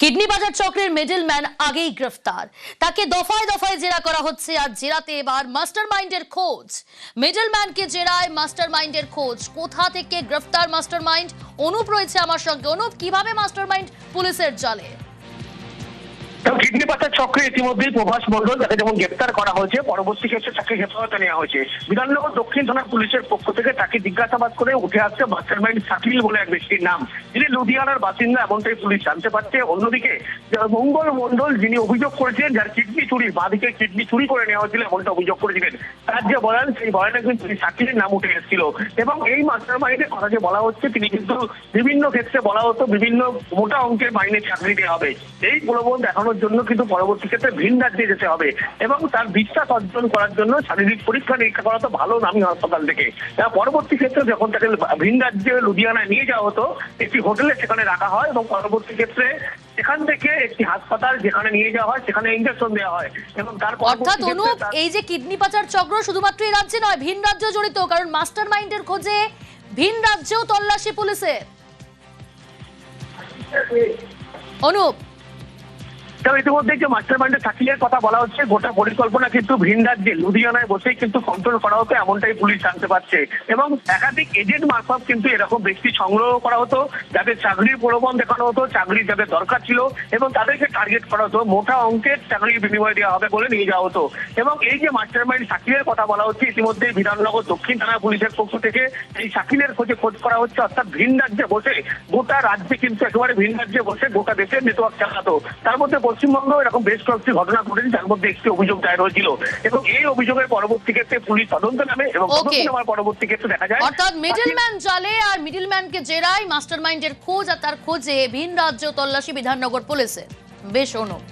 Kidney বাজার চক্রের middleman আগেই গ্রেফতার, তাকে দফায় দফায় জেরা করা হচ্ছে। আর জেরাতে এবার মাস্টারমাইন্ডের খোঁজ। মিডলম্যানকে জেরায় মাস্টারমাইন্ডের খোঁজ। কোথা থেকে গ্রেফতার মাস্টারমাইন্ড? অনুপ রয়েছে আমার সঙ্গে। অনুপ, কিভাবে মাস্টারমাইন্ড পুলিশের জালে? কিডনি পাচার চক্রে ইতিমধ্যেই প্রভাস মন্ডল, তাকে যেমন গ্রেপ্তার করা হয়েছে, পরবর্তী ক্ষেত্রে তাকে হেফাজতে নেওয়া হয়েছে। বিধাননগর দক্ষিণ থানার পুলিশের পক্ষ থেকে তাকে জিজ্ঞাসাবাদ করে উঠে আসছে মাস্টারমাইন্ড শাকিল বলে এক ব্যক্তির নাম, যিনি লুধিয়ানার বাসিন্দা, এমনটাই পুলিশ জানতে পারছে। অন্যদিকে মঙ্গল মন্ডল, যিনি অভিযোগ করেছিলেন, যার কিডনি চুরি, বাঁদিকে কিডনি চুরি করে নেওয়া হয়েছিল এমনটা অভিযোগ করেছিলেন, তার যে বয়ান, সেই বয়ানে কিন্তু শাকিলের নাম উঠে এসেছিল। এবং এই মাস্টারমাইন্ডের কথা যে বলা হচ্ছে, তিনি কিন্তু বিভিন্ন ক্ষেত্রে বলা হতো বিভিন্ন মোটা অঙ্কের মাইনে চাকরি দেওয়া হবে। এই প্রলোভন দেখানোর জন্য কিন্তু পরবর্তী ক্ষেত্রে ভিন রাজ্যে যেতে হবে এবং তার বিশ্বাস অর্জন করার জন্য শারীরিক পরীক্ষা নিরীক্ষা করা তো ভালো নামী হাসপাতাল থেকে। পরবর্তী ক্ষেত্রে যখন তাকে ভিন রাজ্যে লুধিয়ানায় নিয়ে যাওয়া হতো, একটি হোটেলে সেখানে রাখা হয় এবং পরবর্তী ক্ষেত্রে সেখান থেকে একটি হাসপাতাল যেখানে নিয়ে যাওয়া হয়, সেখানে ইনজেকশন দেওয়া হয় এবং তারপর অর্থাৎ অনুপ, এই যে কিডনি পাচার চক্র শুধুমাত্র এই রাজ্যে নয়, ভিন রাজ্য জড়িত, কারণ মাস্টারমাইন্ডের খোঁজে ভিন রাজ্যেও তল্লাশি পুলিশের। অনুপ, ইতিমধ্যে যে মাস্টারমাইন্ডের শাকিলের কথা বলা হচ্ছে, গোটা পরিকল্পনা কিন্তু ভিন রাজ্যে লুধিয়ানায় বসেই কিন্তু কন্ট্রোল করা হতো, এমনটাই পুলিশ জানতে পারছে। এবং একাধিক এজেন্ট মারফত কিন্তু এরকম ব্যক্তি সংগ্রহ করা হতো, যাদের চাকরির প্রলোভন দেখানো হতো, চাকরি যাদের দরকার ছিল এবং তাদেরকে টার্গেট করা হতো, মোটা অঙ্কের চাকরির বিনিময় দেওয়া হবে বলে নিয়ে যাওয়া হতো। এবং এই যে মাস্টারমাইন্ড শাকিলের কথা বলা হচ্ছে, ইতিমধ্যে বিধাননগর দক্ষিণ থানা পুলিশের পক্ষ থেকে এই শাকিলের খোঁজ করা হচ্ছে। অর্থাৎ ভিন রাজ্যে বসে, গোটা রাজ্যে কিন্তু একেবারে ভিন রাজ্যে বসে গোটা দেশের নেটওয়ার্ক চালাতো। তার মধ্যে পশ্চিমবঙ্গ এরকম বেশ কয়েকটি ঘটনা ঘটেছে, যার মধ্যে একটি অভিযোগ দায়ের হয়েছিল এবং এই অভিযোগের পরবর্তী ক্ষেত্রে পুলিশ তদন্ত নামে এবং তদন্ত নেওয়ার পরবর্তী ক্ষেত্রে দেখা যায় অর্থাৎ মিডলম্যান জালে আর মিডলম্যানকে জেরায় মাস্টারমাইন্ডের খোঁজ, আর তার খোঁজে ভিন রাজ্য তল্লাশি বিধাননগর পুলিশের। বেশ অনুপ।